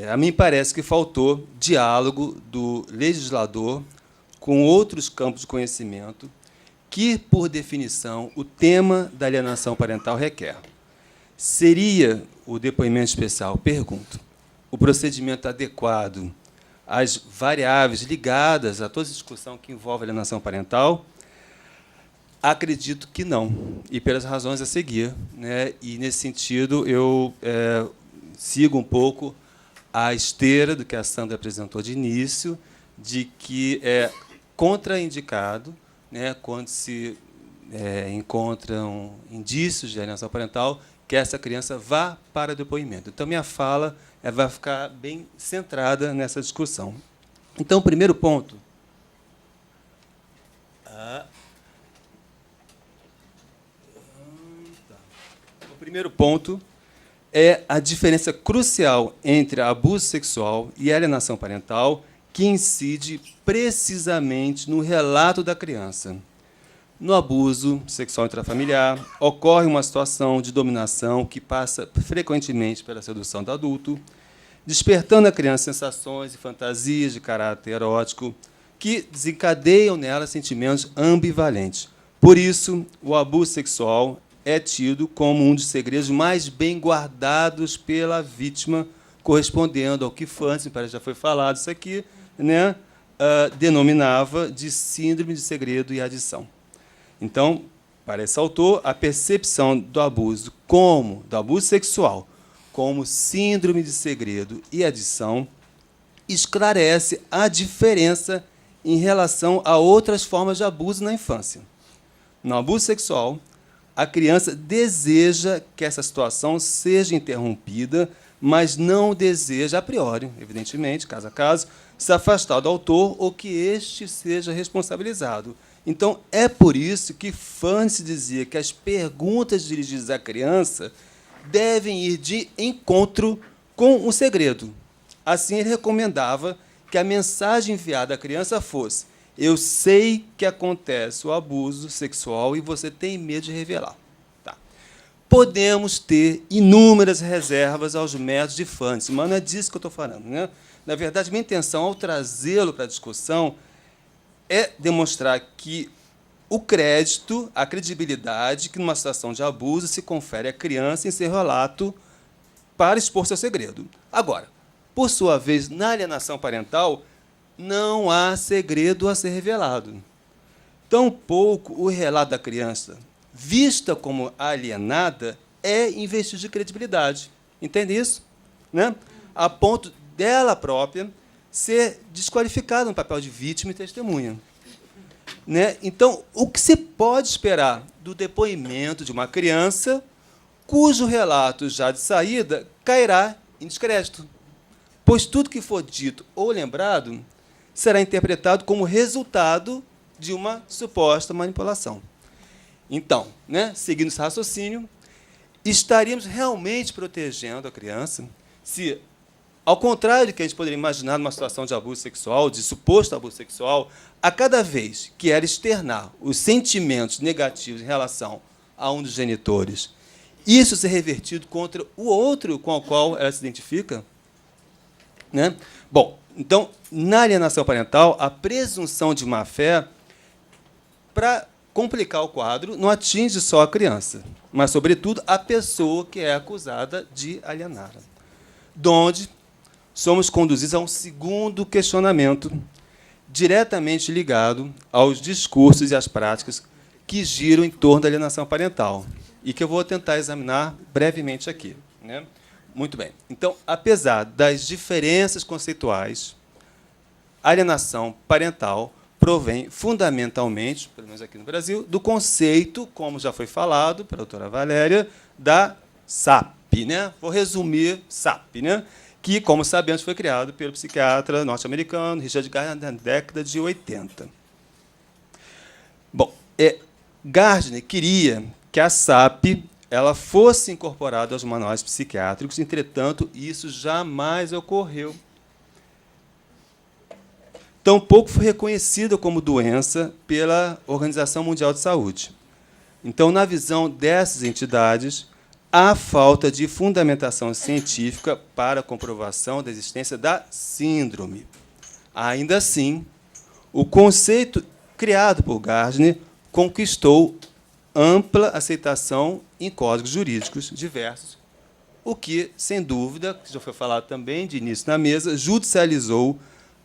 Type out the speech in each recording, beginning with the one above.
A mim parece que faltou diálogo do legislador com outros campos de conhecimento que, por definição, o tema da alienação parental requer. Seria o depoimento especial, pergunto, o procedimento adequado às variáveis ligadas a toda essa discussão que envolve a alienação parental? Acredito que não, e pelas razões a seguir. E, nesse sentido, eu sigo um pouco a esteira do que a Sandra apresentou de início, de que é contraindicado, quando se encontram indícios de alienação parental, que essa criança vá para depoimento. Então, minha fala vai ficar bem centrada nessa discussão. Então, o primeiro ponto... O primeiro ponto é a diferença crucial entre abuso sexual e alienação parental, que incide precisamente no relato da criança. No abuso sexual intrafamiliar, ocorre uma situação de dominação que passa frequentemente pela sedução do adulto, despertando na criança sensações e fantasias de caráter erótico que desencadeiam nela sentimentos ambivalentes. Por isso, o abuso sexual é tido como um dos segredos mais bem guardados pela vítima, correspondendo ao que Fancy, parece que já foi falado isso aqui, denominava de síndrome de segredo e adição. Então, para esse autor, a percepção do abuso sexual como síndrome de segredo e adição esclarece a diferença em relação a outras formas de abuso na infância. No abuso sexual, a criança deseja que essa situação seja interrompida, mas não deseja, a priori, evidentemente, caso a caso, se afastar do autor ou que este seja responsabilizado. Então, é por isso que Fancy dizia que as perguntas dirigidas à criança devem ir de encontro com o segredo. Assim, ele recomendava que a mensagem enviada à criança fosse: eu sei que acontece o abuso sexual e você tem medo de revelar. Tá. Podemos ter inúmeras reservas aos métodos de Fancy, mas não é disso que eu estou falando. Na verdade, minha intenção, ao trazê-lo para a discussão, é demonstrar que o crédito, a credibilidade que, numa situação de abuso, se confere à criança em seu relato para expor seu segredo. Agora, por sua vez, na alienação parental, não há segredo a ser revelado. Tampouco o relato da criança, vista como alienada, é investido de credibilidade. Entende isso? A ponto dela própria ser desqualificada no papel de vítima e testemunha. Então, o que se pode esperar do depoimento de uma criança cujo relato já de saída cairá em descrédito? Pois tudo que for dito ou lembrado será interpretado como resultado de uma suposta manipulação. Então, seguindo esse raciocínio, estaríamos realmente protegendo a criança se, ao contrário do que a gente poderia imaginar numa situação de abuso sexual, de suposto abuso sexual, a cada vez que ela externar os sentimentos negativos em relação a um dos genitores, isso ser revertido contra o outro com o qual ela se identifica? Bom, então, na alienação parental, a presunção de má-fé, para complicar o quadro, não atinge só a criança, mas, sobretudo, a pessoa que é acusada de alienar. Donde somos conduzidos a um segundo questionamento, diretamente ligado aos discursos e às práticas que giram em torno da alienação parental, e que eu vou tentar examinar brevemente aqui. Muito bem. Então, apesar das diferenças conceituais, a alienação parental provém fundamentalmente, pelo menos aqui no Brasil, do conceito, como já foi falado pela doutora Valéria, da SAP. Vou resumir SAP, que, como sabemos, foi criado pelo psiquiatra norte-americano Richard Gardner na década de 80. Bom, Gardner queria que a SAP ela fosse incorporada aos manuais psiquiátricos, entretanto, isso jamais ocorreu. Tampouco foi reconhecida como doença pela Organização Mundial de Saúde. Então, na visão dessas entidades, há falta de fundamentação científica para a comprovação da existência da síndrome. Ainda assim, o conceito criado por Gardner conquistou ampla aceitação em códigos jurídicos diversos, o que, sem dúvida, que já foi falado também de início na mesa, judicializou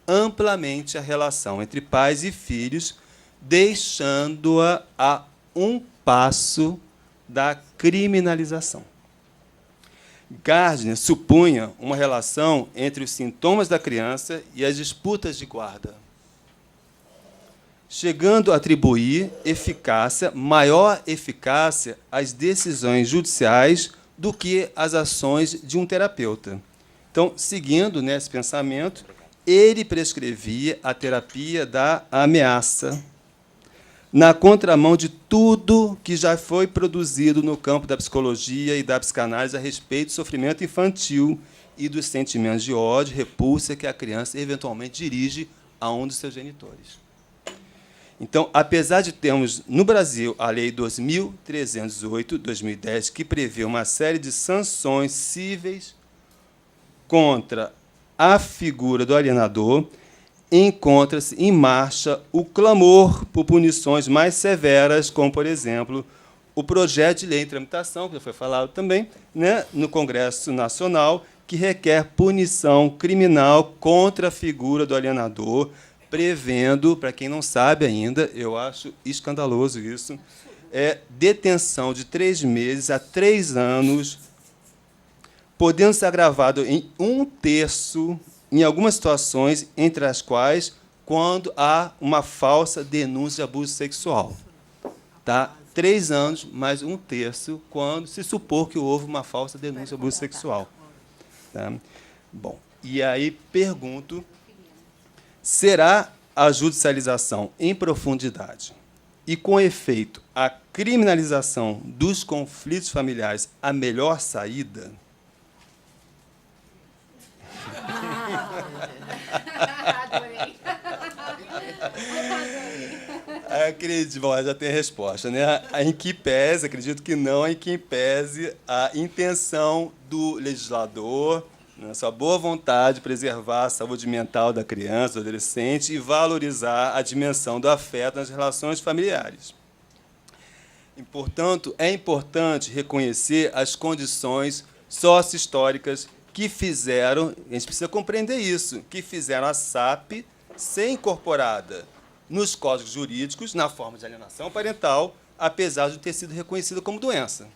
amplamente a relação entre pais e filhos, deixando-a a um passo da criminalização. Gardner supunha uma relação entre os sintomas da criança e as disputas de guarda, chegando a atribuir maior eficácia às decisões judiciais do que às ações de um terapeuta. Então, seguindo nesse pensamento, ele prescrevia a terapia da ameaça, na contramão de tudo que já foi produzido no campo da psicologia e da psicanálise a respeito do sofrimento infantil e dos sentimentos de ódio, repulsa que a criança eventualmente dirige a um dos seus genitores. Então, apesar de termos no Brasil a Lei 2308/2010, que prevê uma série de sanções cíveis contra a figura do alienador, encontra-se em marcha o clamor por punições mais severas, como, por exemplo, o projeto de lei em tramitação, que já foi falado também, né, no Congresso Nacional, que requer punição criminal contra a figura do alienador, prevendo, para quem não sabe ainda, eu acho escandaloso isso, detenção de 3 meses a 3 anos, podendo ser agravado em 1/3 em algumas situações, entre as quais, quando há uma falsa denúncia de abuso sexual. Tá? 3 anos, mais 1/3, quando se supor que houve uma falsa denúncia de abuso sexual. Tá? Bom, e aí pergunto, será a judicialização em profundidade e, com efeito, a criminalização dos conflitos familiares a melhor saída? Adorei. Acredito, bom, já tem a resposta, né? Em que pese, acredito que não, em que pese a intenção do legislador, né, sua boa vontade de preservar a saúde mental da criança, do adolescente e valorizar a dimensão do afeto nas relações familiares. E, portanto, é importante reconhecer as condições sócio-históricas que fizeram, a gente precisa compreender isso, que fizeram a SAP ser incorporada nos códigos jurídicos, na forma de alienação parental, apesar de ter sido reconhecida como doença.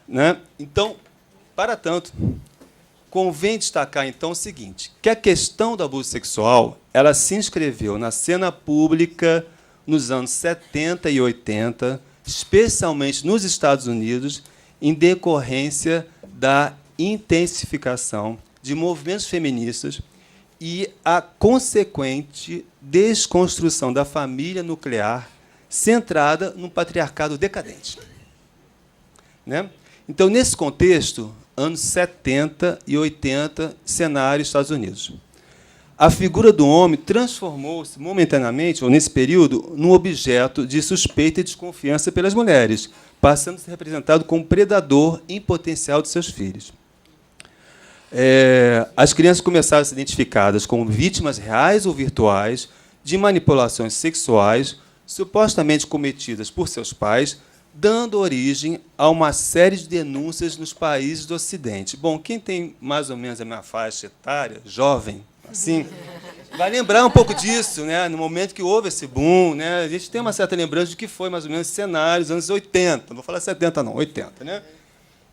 Né? Então, para tanto, convém destacar, então, o seguinte, que a questão do abuso sexual ela se inscreveu na cena pública nos anos 70 e 80, especialmente nos Estados Unidos, em decorrência da intensificação de movimentos feministas e a consequente desconstrução da família nuclear centrada no patriarcado decadente. Né? Então, nesse contexto, anos 70 e 80, cenário Estados Unidos. A figura do homem transformou-se momentaneamente, ou nesse período, num objeto de suspeita e desconfiança pelas mulheres, passando a ser representado como predador em potencial de seus filhos. As crianças começaram a ser identificadas como vítimas reais ou virtuais de manipulações sexuais supostamente cometidas por seus pais, dando origem a uma série de denúncias nos países do Ocidente. Bom, quem tem mais ou menos a minha faixa etária, jovem, assim, vai lembrar um pouco disso, né? No momento que houve esse boom, né? A gente tem uma certa lembrança de que foi mais ou menos cenários anos 80, não vou falar 70 não, 80, né?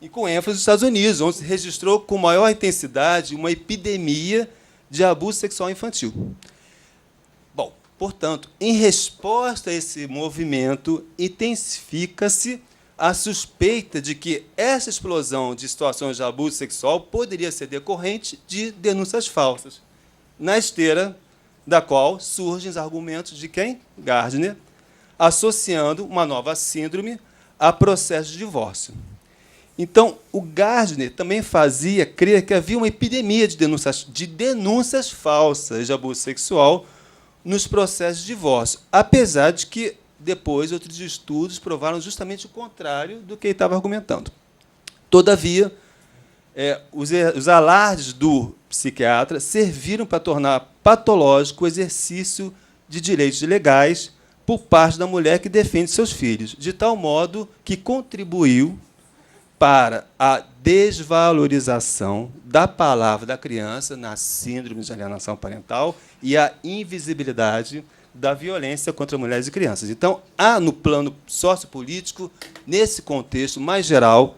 E com ênfase nos Estados Unidos, onde se registrou com maior intensidade uma epidemia de abuso sexual infantil. Bom, portanto, em resposta a esse movimento, intensifica-se a suspeita de que essa explosão de situações de abuso sexual poderia ser decorrente de denúncias falsas, na esteira da qual surgem os argumentos de quem? Gardner, associando uma nova síndrome a processo de divórcio. Então, o Gardner também fazia crer que havia uma epidemia de denúncias falsas de abuso sexual nos processos de divórcio, apesar de que depois, outros estudos provaram justamente o contrário do que ele estava argumentando. Todavia, os alardes do psiquiatra serviram para tornar patológico o exercício de direitos legais por parte da mulher que defende seus filhos, de tal modo que contribuiu para a desvalorização da palavra da criança na síndrome de alienação parental e a invisibilidade da violência contra mulheres e crianças. Então, há, no plano sociopolítico, nesse contexto mais geral,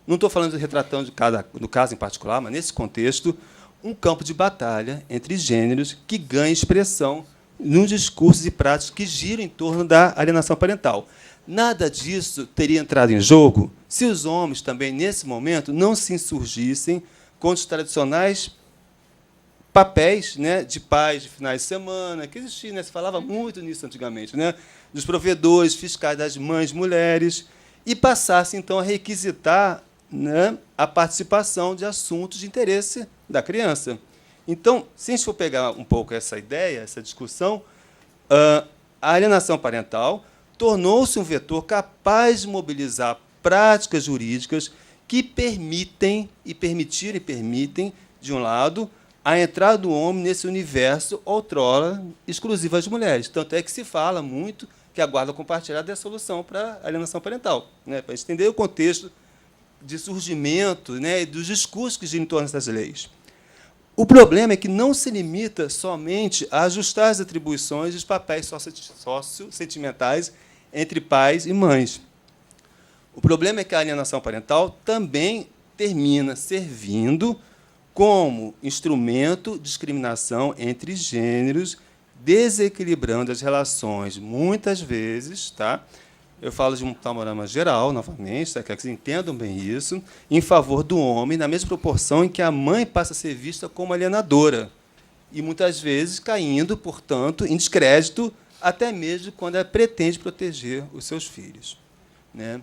não estou falando retratando do caso em particular, mas, nesse contexto, um campo de batalha entre gêneros que ganha expressão nos discursos e práticas que giram em torno da alienação parental. Nada disso teria entrado em jogo se os homens também, nesse momento, não se insurgissem contra os tradicionais papéis, né, de pais de finais de semana, que existiam, né, se falava muito nisso antigamente, né, dos provedores fiscais das mães mulheres, e passassem, então, a requisitar, né, a participação de assuntos de interesse da criança. Então, se a gente for pegar um pouco essa ideia, essa discussão, a alienação parental tornou-se um vetor capaz de mobilizar práticas jurídicas que permitem, de um lado, a entrada do homem nesse universo outrora exclusivo às mulheres. Tanto é que se fala muito que a guarda compartilhada é a solução para a alienação parental, né, para entender o contexto de surgimento, né, e dos discursos que giram em torno dessas leis. O problema é que não se limita somente a ajustar as atribuições dos papéis sociosentimentais entre pais e mães. O problema é que a alienação parental também termina servindo como instrumento de discriminação entre gêneros, desequilibrando as relações, muitas vezes, tá? Eu falo de um panorama geral, novamente, tá? Quero que vocês entendam bem isso, em favor do homem, na mesma proporção em que a mãe passa a ser vista como alienadora, e muitas vezes caindo, portanto, em descrédito, até mesmo quando ela pretende proteger os seus filhos, né?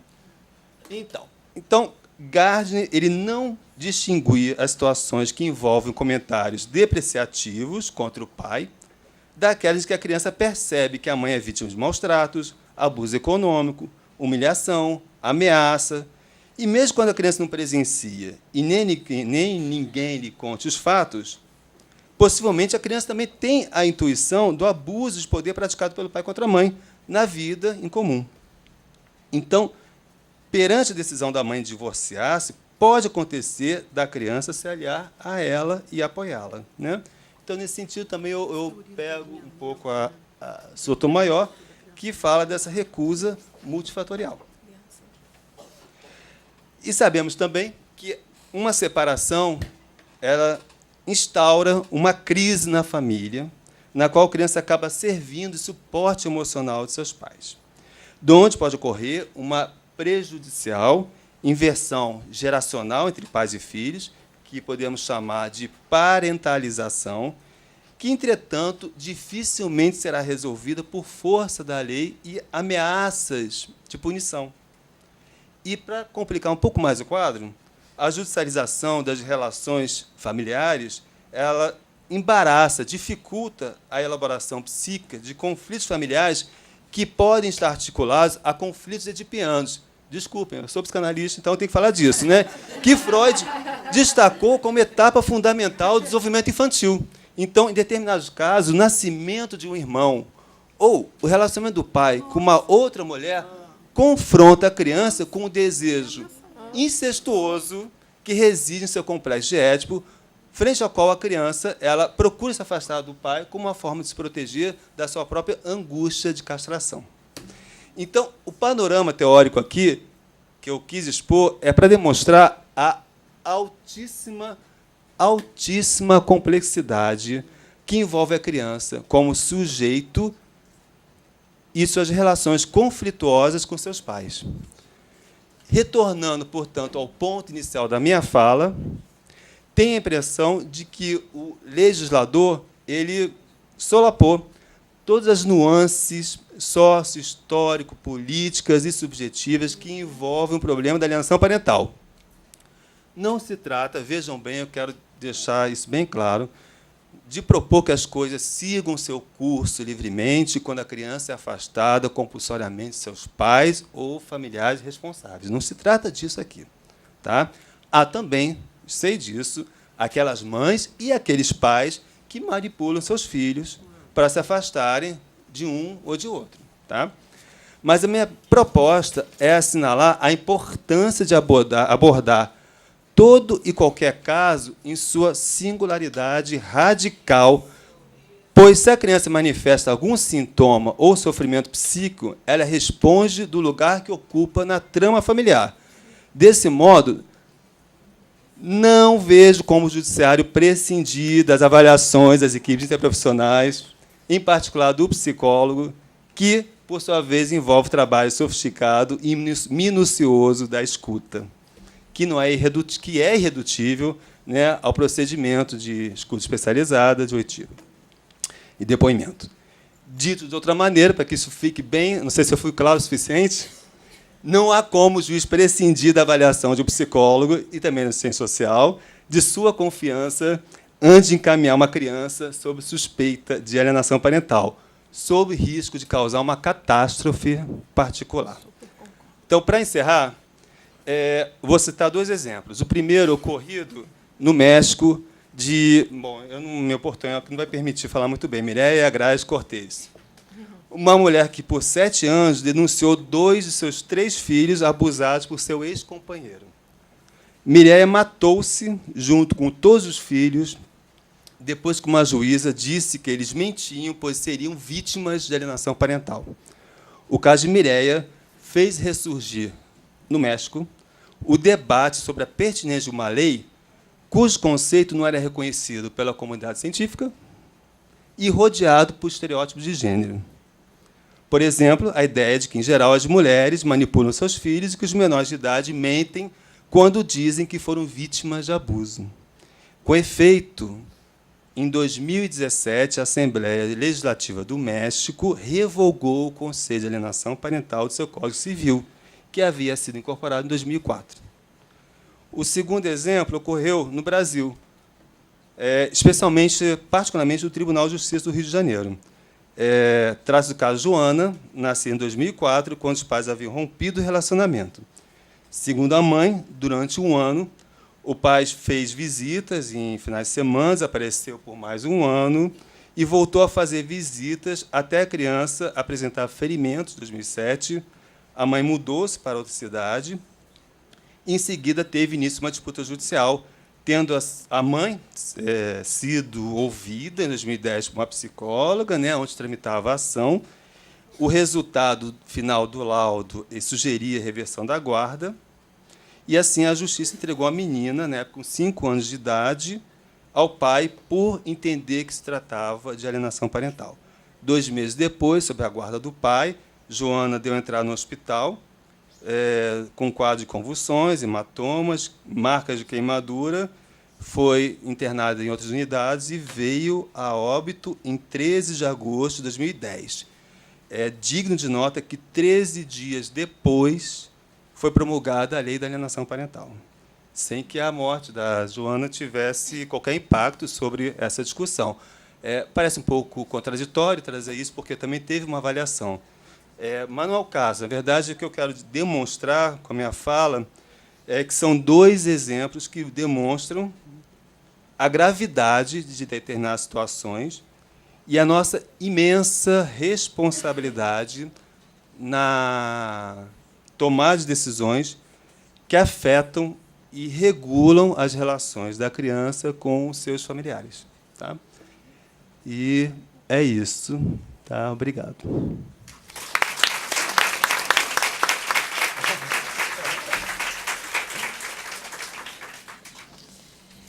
Então, Gardner ele não distinguia as situações que envolvem comentários depreciativos contra o pai daquelas que a criança percebe que a mãe é vítima de maus tratos, abuso econômico, humilhação, ameaça. E mesmo quando a criança não presencia e nem ninguém lhe conte os fatos, possivelmente a criança também tem a intuição do abuso de poder praticado pelo pai contra a mãe na vida em comum. Então, perante a decisão da mãe de divorciar-se, pode acontecer da criança se aliar a ela e apoiá-la, né? Então, nesse sentido, também eu pego um pouco a Sotomayor, que fala dessa recusa multifatorial. E sabemos também que uma separação ela instaura uma crise na família, na qual a criança acaba servindo de suporte emocional de seus pais, de onde pode ocorrer uma prejudicial inversão geracional entre pais e filhos, que podemos chamar de parentalização, que, entretanto, dificilmente será resolvida por força da lei e ameaças de punição. E, para complicar um pouco mais o quadro, a judicialização das relações familiares ela embaraça, dificulta a elaboração psíquica de conflitos familiares que podem estar articulados a conflitos edipianos. Desculpem, eu sou psicanalista, então eu tenho que falar disso, né? Que Freud destacou como etapa fundamental do desenvolvimento infantil. Então, em determinados casos, o nascimento de um irmão ou o relacionamento do pai com uma outra mulher confronta a criança com o desejo incestuoso que reside em seu complexo de Édipo, frente ao qual a criança ela procura se afastar do pai como uma forma de se proteger da sua própria angústia de castração. Então, o panorama teórico aqui que eu quis expor é para demonstrar a altíssima complexidade que envolve a criança como sujeito e suas relações conflituosas com seus pais. Retornando, portanto, ao ponto inicial da minha fala, tenho a impressão de que o legislador ele solapou todas as nuances sócio-histórico, políticas e subjetivas que envolvem o problema da alienação parental. Não se trata, vejam bem, eu quero deixar isso bem claro, de propor que as coisas sigam seu curso livremente quando a criança é afastada compulsoriamente de seus pais ou familiares responsáveis. Não se trata disso aqui. Tá? Há também, sei disso, aquelas mães e aqueles pais que manipulam seus filhos para se afastarem de um ou de outro. Tá? Mas a minha proposta é assinalar a importância de abordar todo e qualquer caso em sua singularidade radical, pois, se a criança manifesta algum sintoma ou sofrimento psíquico, ela responde do lugar que ocupa na trama familiar. Desse modo, não vejo como o judiciário prescindir das avaliações das equipes interprofissionais, em particular do psicólogo, que, por sua vez, envolve trabalho sofisticado e minucioso da escuta, que é irredutível, né, ao procedimento de escuta especializada, de oitiva e depoimento. Dito de outra maneira, para que isso fique bem, não sei se eu fui claro o suficiente, não há como o juiz prescindir da avaliação de um psicólogo e também da ciência social de sua confiança antes de encaminhar uma criança sob suspeita de alienação parental, sob risco de causar uma catástrofe particular. Então, para encerrar, vou citar 2 exemplos. O primeiro, ocorrido no México, meu portunhol não vai permitir falar muito bem, Mireia Graes Cortez. Uma mulher que, por 7 anos, denunciou 2 de seus 3 filhos abusados por seu ex-companheiro. Mireia matou-se, junto com todos os filhos, depois que uma juíza disse que eles mentiam, pois seriam vítimas de alienação parental. O caso de Mireia fez ressurgir, no México, o debate sobre a pertinência de uma lei cujo conceito não era reconhecido pela comunidade científica e rodeado por estereótipos de gênero. Por exemplo, a ideia de que, em geral, as mulheres manipulam seus filhos e que os menores de idade mentem quando dizem que foram vítimas de abuso. Com efeito, em 2017, a Assembleia Legislativa do México revogou o Conselho de Alienação Parental do seu Código Civil, que havia sido incorporado em 2004. O segundo exemplo ocorreu no Brasil, particularmente no Tribunal de Justiça do Rio de Janeiro. Trata-se do caso Joana, nascida em 2004, quando os pais haviam rompido o relacionamento. Segundo a mãe, durante 1 ano, o pai fez visitas em finais de semana, apareceu por mais 1 ano e voltou a fazer visitas até a criança apresentar ferimentos em 2007. A mãe mudou-se para outra cidade. Em seguida, teve início uma disputa judicial, tendo a mãe sido ouvida em 2010 por uma psicóloga, né, onde tramitava a ação. O resultado final do laudo sugeria a reversão da guarda. E, assim, a justiça entregou a menina, né, com 5 anos de idade, ao pai por entender que se tratava de alienação parental. 2 meses depois, sob a guarda do pai, Joana deu entrada no hospital, com quadro de convulsões, hematomas, marcas de queimadura, foi internada em outras unidades e veio a óbito em 13 de agosto de 2010. É digno de nota que 13 dias depois foi promulgada a lei da alienação parental, sem que a morte da Joana tivesse qualquer impacto sobre essa discussão. Parece um pouco contraditório trazer isso, porque também teve uma avaliação. Mas não é o caso. Na verdade, o que eu quero demonstrar com a minha fala é que são 2 exemplos que demonstram a gravidade de determinadas situações e a nossa imensa responsabilidade na tomada de decisões que afetam e regulam as relações da criança com os seus familiares. Tá? E é isso. Tá? Obrigado.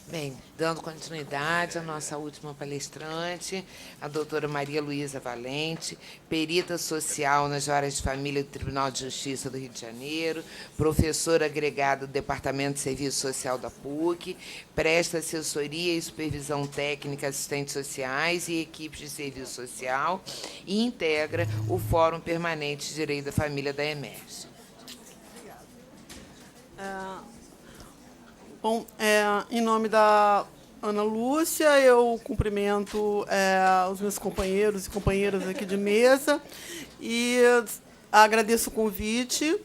Bem, dando continuidade à nossa última palestrante, a doutora Maria Luísa Valente, perita social nas áreas de família do Tribunal de Justiça do Rio de Janeiro, professora agregada do Departamento de Serviço Social da PUC, presta assessoria e supervisão técnica a assistentes sociais e equipes de serviço social e integra o Fórum Permanente de Direito da Família da EMERGE. Bom, em nome da Ana Lúcia, eu cumprimento os meus companheiros e companheiras aqui de mesa e agradeço o convite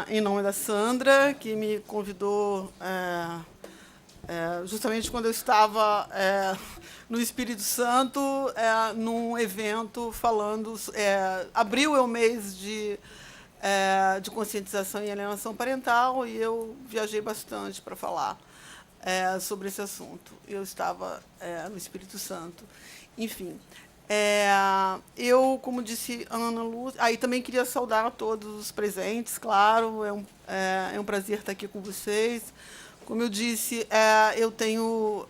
em nome da Sandra, que me convidou justamente quando eu estava no Espírito Santo, num evento falando... abril é o mês de conscientização e alienação parental, e eu viajei bastante para falar sobre esse assunto. Eu estava no Espírito Santo. Enfim, eu, como disse a Ana Lúcia... Aí também queria saudar a todos os presentes, claro, é um prazer estar aqui com vocês. Como eu disse, eu tenho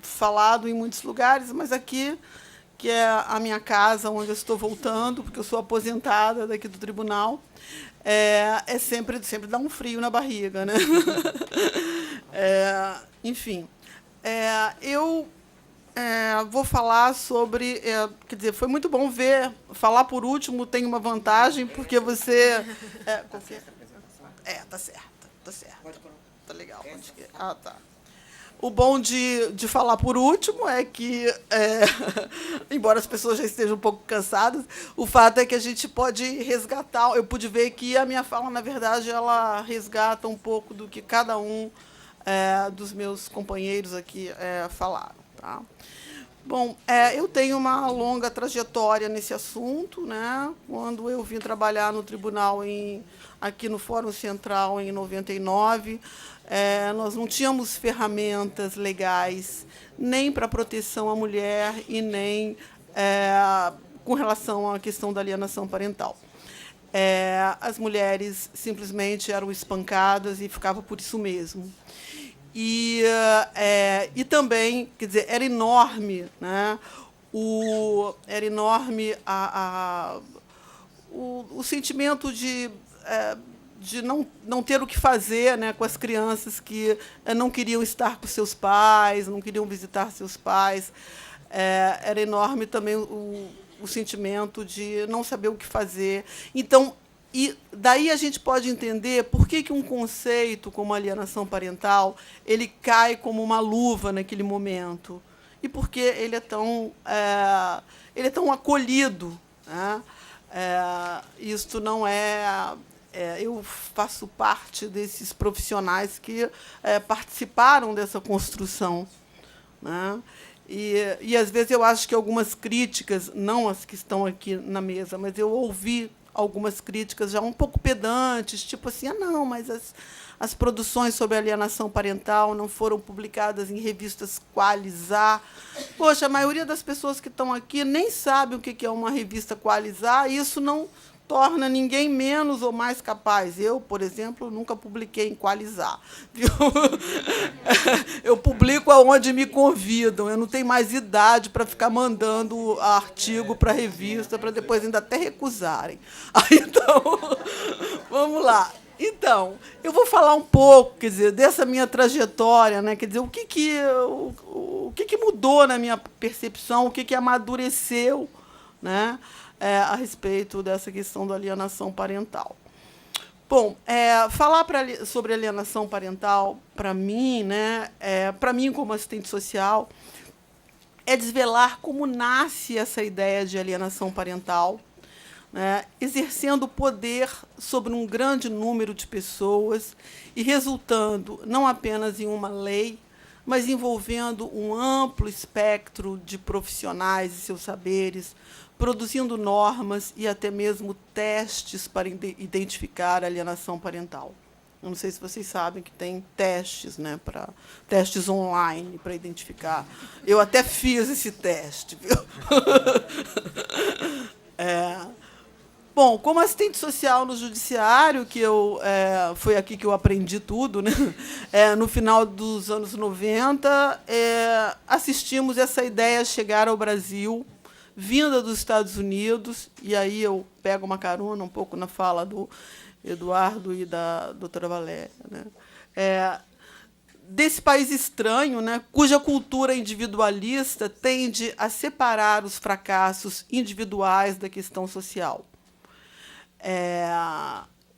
falado em muitos lugares, mas aqui, que é a minha casa, onde eu estou voltando, porque eu sou aposentada daqui do tribunal, sempre dá um frio na barriga, né? Enfim, eu vou falar sobre... quer dizer, foi muito bom ver. Falar por último tem uma vantagem, porque você... tá certo, tá certo. Tá legal. Tá. O bom de falar por último é que, embora as pessoas já estejam um pouco cansadas, o fato é que a gente pode resgatar. Eu pude ver que a minha fala, na verdade, ela resgata um pouco do que cada um dos meus companheiros aqui falaram. Tá? Bom, eu tenho uma longa trajetória nesse assunto, né? Quando eu vim trabalhar no tribunal aqui no Fórum Central em 99, nós não tínhamos ferramentas legais nem para proteção à mulher e nem com relação à questão da alienação parental. As mulheres simplesmente eram espancadas e ficava por isso mesmo. E também, quer dizer, era enorme, né? Era enorme o sentimento de não ter o que fazer, né, com as crianças que não queriam estar com seus pais, não queriam visitar seus pais. Era enorme também o sentimento de não saber o que fazer. Então, e daí a gente pode entender por que um conceito como alienação parental ele cai como uma luva naquele momento e por que ele é tão acolhido, né? Isto não eu faço parte desses profissionais que participaram dessa construção, né? E às vezes eu acho que algumas críticas, não as que estão aqui na mesa, mas eu ouvi algumas críticas já um pouco pedantes, tipo assim, não, mas as produções sobre alienação parental não foram publicadas em revistas Qualizar. Poxa, a maioria das pessoas que estão aqui nem sabe o que é uma revista Qualizar, e isso não torna ninguém menos ou mais capaz. Eu, por exemplo, nunca publiquei em Qualizar. Viu? Eu publico aonde me convidam. Eu não tenho mais idade para ficar mandando artigo para a revista, para depois ainda até recusarem. Então, vamos lá. Então, eu vou falar um pouco, quer dizer, dessa minha trajetória, né? Quer dizer, o que mudou na minha percepção, o que amadureceu, né? A respeito dessa questão da alienação parental. Bom, falar sobre alienação parental, para mim, né, para mim, como assistente social, é desvelar como nasce essa ideia de alienação parental, né, exercendo poder sobre um grande número de pessoas e resultando não apenas em uma lei, mas envolvendo um amplo espectro de profissionais e seus saberes, produzindo normas e até mesmo testes para identificar a alienação parental. Eu não sei se vocês sabem que tem testes, né, testes online para identificar. Eu até fiz esse teste, viu? Bom, como assistente social no judiciário, que foi aqui que eu aprendi tudo, né? No final dos anos 90, assistimos essa ideia chegar ao Brasil, vinda dos Estados Unidos, e aí eu pego uma carona um pouco na fala do Eduardo e da doutora Valéria, né? Desse país estranho, né, cuja cultura individualista tende a separar os fracassos individuais da questão social.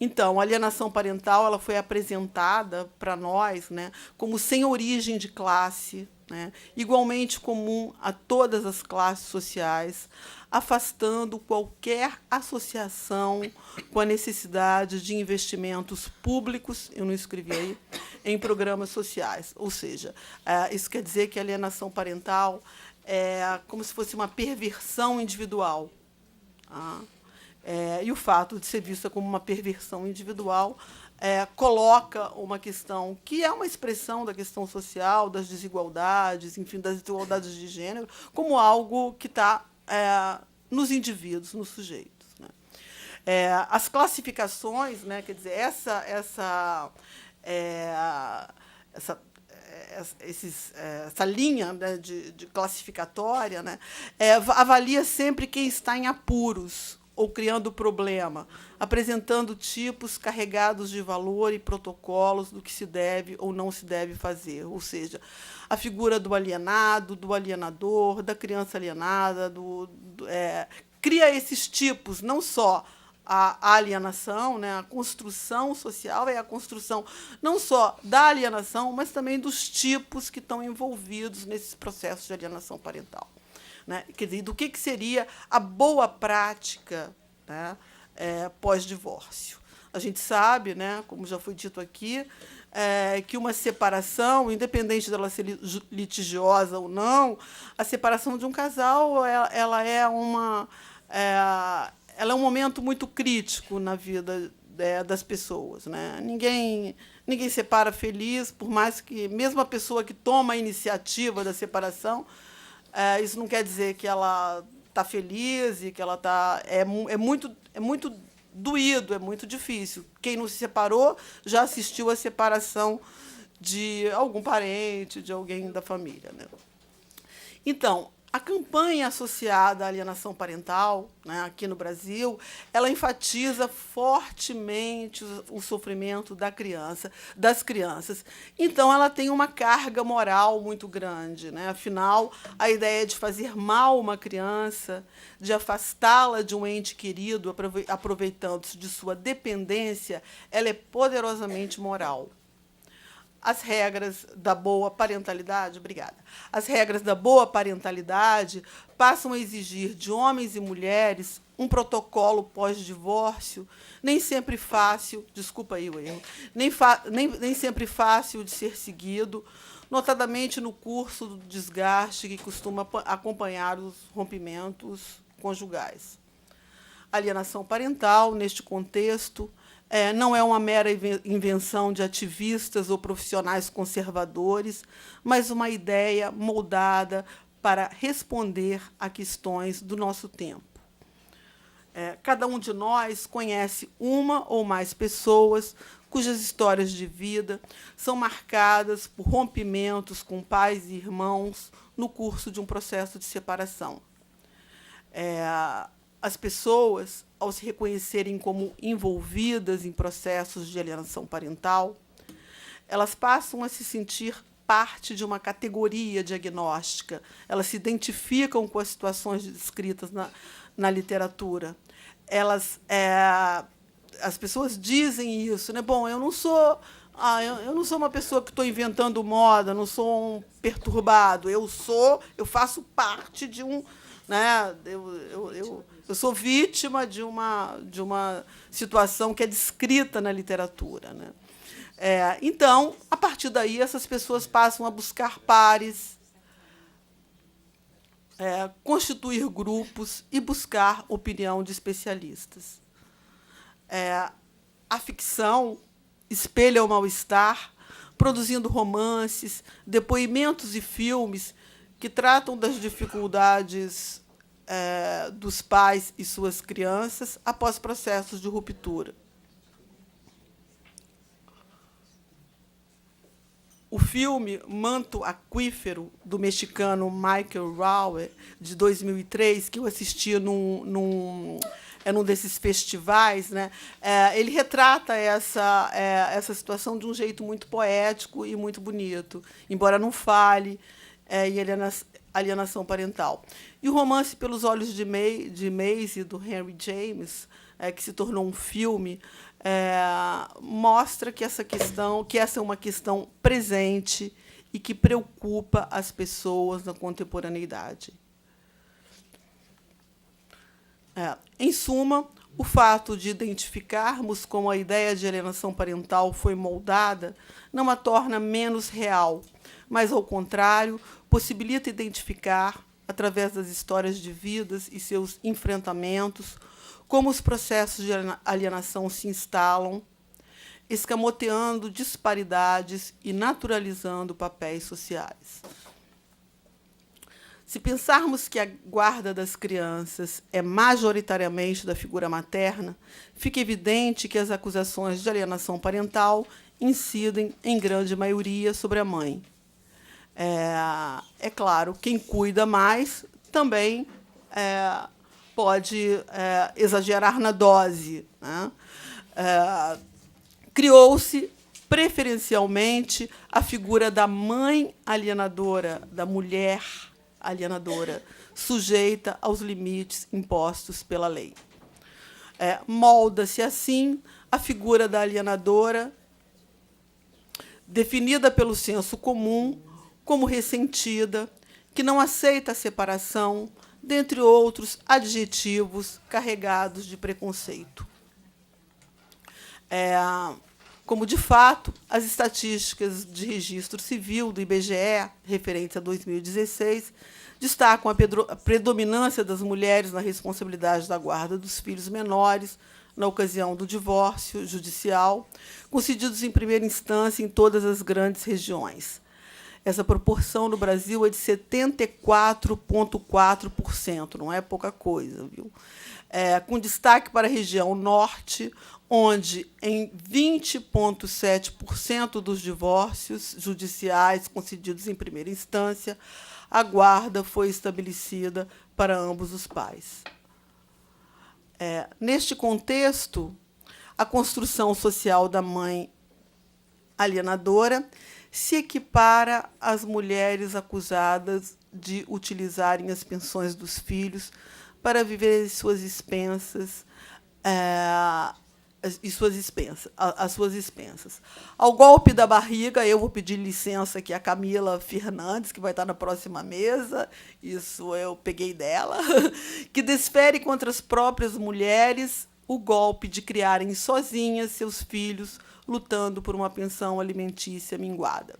Então, a alienação parental ela foi apresentada para nós, né, como sem origem de classe, né, igualmente comum a todas as classes sociais, afastando qualquer associação com a necessidade de investimentos públicos, eu não escrevi aí, em programas sociais. Ou seja, isso quer dizer que a alienação parental é como se fosse uma perversão individual. Tá? E o fato de ser vista como uma perversão individual coloca uma questão que é uma expressão da questão social, das desigualdades, enfim, das desigualdades de gênero, como algo que está nos indivíduos, nos sujeitos. Né? As classificações, né, quer dizer, essa linha, né, de classificatória, né, avalia sempre quem está em apuros ou criando problema, apresentando tipos carregados de valor e protocolos do que se deve ou não se deve fazer. Ou seja, a figura do alienado, do alienador, da criança alienada, cria esses tipos, não só a alienação, né, a construção social é a construção não só da alienação, mas também dos tipos que estão envolvidos nesses processos de alienação parental. Né? Quer dizer, do que seria a boa prática, né, pós-divórcio. A gente sabe, né, como já foi dito aqui, que uma separação, independente dela ser litigiosa ou não, a separação de um casal ela é um momento muito crítico na vida das pessoas. Né? Ninguém separa feliz, por mais que, mesmo a pessoa que toma a iniciativa da separação, isso não quer dizer que ela está feliz e que ela está... É muito doído, é muito difícil. Quem não se separou já assistiu à separação de algum parente, de alguém da família. Né? Então, a campanha associada à alienação parental, né, aqui no Brasil, ela enfatiza fortemente o sofrimento das crianças. Então, ela tem uma carga moral muito grande. Né? Afinal, a ideia de fazer mal a uma criança, de afastá-la de um ente querido, aproveitando-se de sua dependência, ela é poderosamente moral. As regras da boa parentalidade, as regras da boa parentalidade passam a exigir de homens e mulheres um protocolo pós-divórcio, nem sempre fácil, desculpa aí o erro, nem sempre fácil de ser seguido, notadamente no curso do desgaste que costuma acompanhar os rompimentos conjugais. Alienação parental, neste contexto, não é uma mera invenção de ativistas ou profissionais conservadores, mas uma ideia moldada para responder a questões do nosso tempo. Cada um de nós conhece uma ou mais pessoas cujas histórias de vida são marcadas por rompimentos com pais e irmãos no curso de um processo de separação. As pessoas, ao se reconhecerem como envolvidas em processos de alienação parental, elas passam a se sentir parte de uma categoria diagnóstica. Elas se identificam com as situações descritas na literatura. As pessoas dizem isso, né? Bom, eu não sou uma pessoa que estou inventando moda, não sou um perturbado. Eu faço parte de um... Né? Eu sou vítima de uma situação que é descrita na literatura. Né? Então, a partir daí, essas pessoas passam a buscar pares, constituir grupos e buscar opinião de especialistas. A ficção espelha o mal-estar, produzindo romances, depoimentos e filmes que tratam das dificuldades dos pais e suas crianças após processos de ruptura. O filme Manto Aquífero, do mexicano Michael Rauer, de 2003, que eu assisti num desses festivais, né? Ele retrata essa situação de um jeito muito poético e muito bonito, embora não fale. alienação parental. E o romance Pelos Olhos de Maisie, do Henry James, que se tornou um filme, mostra que essa é uma questão presente e que preocupa as pessoas na contemporaneidade. Em suma, o fato de identificarmos como a ideia de alienação parental foi moldada não a torna menos real, mas, ao contrário, possibilita identificar, através das histórias de vidas e seus enfrentamentos, como os processos de alienação se instalam, escamoteando disparidades e naturalizando papéis sociais. Se pensarmos que a guarda das crianças é majoritariamente da figura materna, fica evidente que as acusações de alienação parental incidem, em grande maioria, sobre a mãe. É claro, quem cuida mais também pode exagerar na dose, né? Criou-se preferencialmente a figura da mãe alienadora, da mulher alienadora, sujeita aos limites impostos pela lei. Molda-se, assim, a figura da alienadora, definida pelo senso comum como ressentida, que não aceita a separação, dentre outros adjetivos carregados de preconceito. Como, de fato, as estatísticas de registro civil do IBGE, referentes a 2016, destacam a predominância das mulheres na responsabilidade da guarda dos filhos menores na ocasião do divórcio judicial, concedidos em primeira instância em todas as grandes regiões. Essa proporção no Brasil é de 74,4%, não é pouca coisa, viu? Com destaque para a região norte, onde, em 20,7% dos divórcios judiciais concedidos em primeira instância, a guarda foi estabelecida para ambos os pais. Neste contexto, a construção social da mãe alienadora se equipara às mulheres acusadas de utilizarem as pensões dos filhos para viver as suas expensas. Ao golpe da barriga, eu vou pedir licença aqui a Camila Fernandes, que vai estar na próxima mesa, isso eu peguei dela, que desfere contra as próprias mulheres o golpe de criarem sozinhas seus filhos, lutando por uma pensão alimentícia minguada.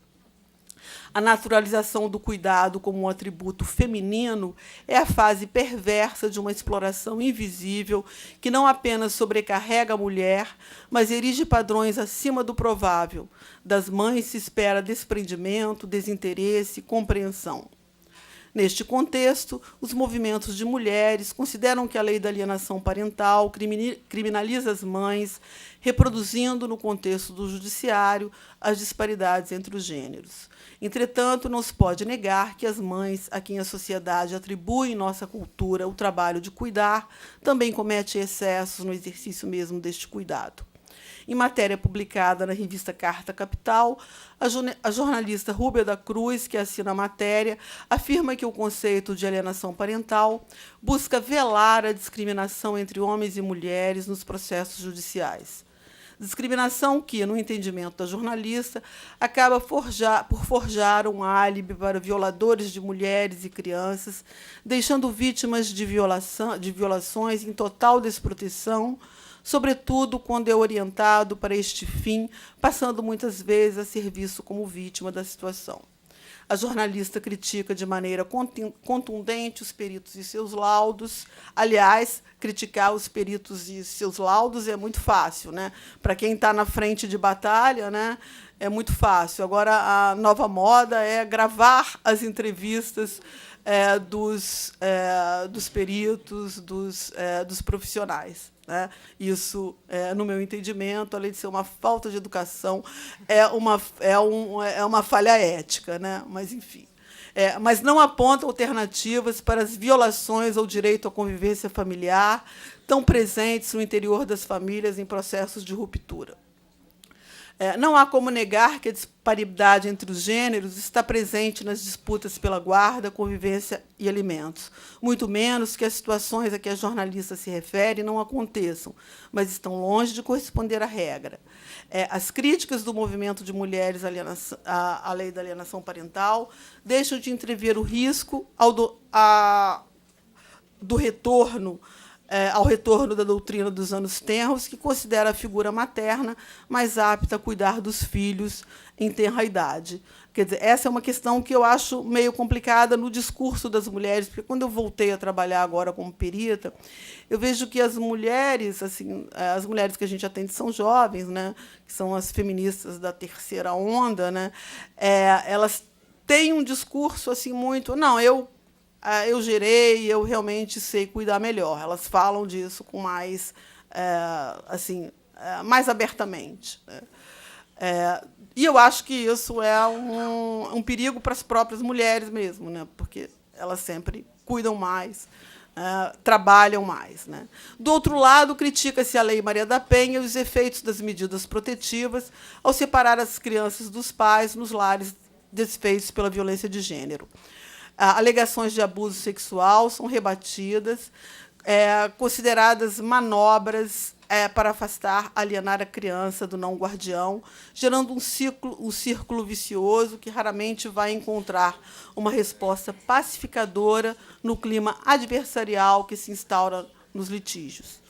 A naturalização do cuidado como um atributo feminino é a fase perversa de uma exploração invisível que não apenas sobrecarrega a mulher, mas erige padrões acima do provável. Das mães se espera desprendimento, desinteresse e compreensão. Neste contexto, os movimentos de mulheres consideram que a lei da alienação parental criminaliza as mães, reproduzindo, no contexto do judiciário, as disparidades entre os gêneros. Entretanto, não se pode negar que as mães, a quem a sociedade atribui em nossa cultura o trabalho de cuidar, também cometem excessos no exercício mesmo deste cuidado. Em matéria publicada na revista Carta Capital, a jornalista Rúbia da Cruz, que assina a matéria, afirma que o conceito de alienação parental busca velar a discriminação entre homens e mulheres nos processos judiciais. Discriminação que, no entendimento da jornalista, acaba por forjar um álibi para violadores de mulheres e crianças, deixando vítimas de violações em total desproteção, sobretudo quando é orientado para este fim, passando muitas vezes a ser visto como vítima da situação. A jornalista critica de maneira contundente os peritos e seus laudos. Aliás, criticar os peritos e seus laudos é muito fácil, né? Para quem está na frente de batalha, né? É muito fácil. Agora, a nova moda é gravar as entrevistas dos peritos, dos profissionais. Né? Isso, no meu entendimento, além de ser uma falta de educação, é uma falha ética, né? Mas, enfim. Mas não aponta alternativas para as violações ao direito à convivência familiar, tão presentes no interior das famílias em processos de ruptura. Não há como negar que a disparidade entre os gêneros está presente nas disputas pela guarda, convivência e alimentos. Muito menos que as situações a que a jornalista se refere não aconteçam, mas estão longe de corresponder à regra. As críticas do movimento de mulheres à lei da alienação parental deixam de entrever o risco do retorno ao retorno da doutrina dos anos tenros, que considera a figura materna mais apta a cuidar dos filhos em tenra idade. Quer dizer, essa é uma questão que eu acho meio complicada no discurso das mulheres, porque, quando eu voltei a trabalhar agora como perita, eu vejo que as mulheres que a gente atende são jovens, né, que são as feministas da terceira onda, né, elas têm um discurso assim muito... Não, eu gerei, eu realmente sei cuidar melhor. Elas falam disso com mais, mais abertamente. E eu acho que isso é um perigo para as próprias mulheres mesmo, né? Porque elas sempre cuidam mais, trabalham mais, né? Do outro lado, critica-se a Lei Maria da Penha e os efeitos das medidas protetivas ao separar as crianças dos pais nos lares desfeitos pela violência de gênero. Alegações de abuso sexual são rebatidas, consideradas manobras para afastar, alienar a criança do não guardião, gerando um círculo vicioso que raramente vai encontrar uma resposta pacificadora no clima adversarial que se instaura nos litígios.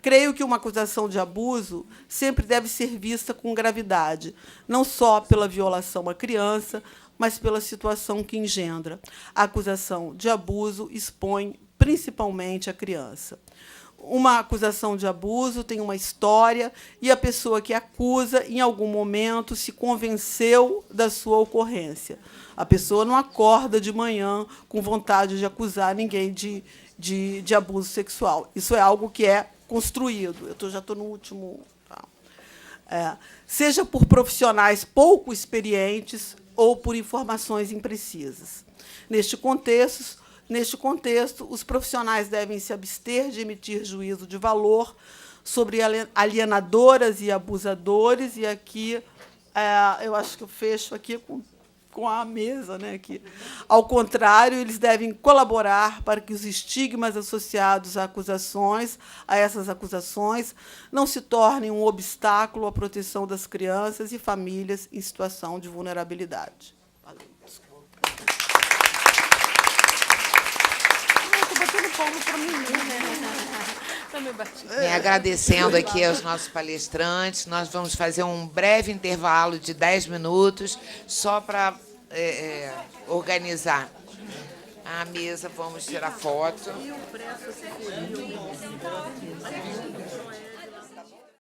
Creio que uma acusação de abuso sempre deve ser vista com gravidade, não só pela violação à criança, mas pela situação que engendra. A acusação de abuso expõe principalmente a criança. Uma acusação de abuso tem uma história e a pessoa que acusa, em algum momento, se convenceu da sua ocorrência. A pessoa não acorda de manhã com vontade de acusar ninguém de abuso sexual. Isso é algo que é construído. Eu já estou no último... seja por profissionais pouco experientes ou por informações imprecisas. Neste contexto, os profissionais devem se abster de emitir juízo de valor sobre alienadoras e abusadores, e aqui eu acho que eu fecho aqui com a mesa, né, aqui. Ao contrário, eles devem colaborar para que os estigmas associados a essas acusações, não se tornem um obstáculo à proteção das crianças e famílias em situação de vulnerabilidade. Valeu, desculpa. Estou batendo palma para mim, né? Agradecendo aqui aos nossos palestrantes, nós vamos fazer um breve intervalo de 10 minutos, só para organizar a mesa, vamos tirar foto.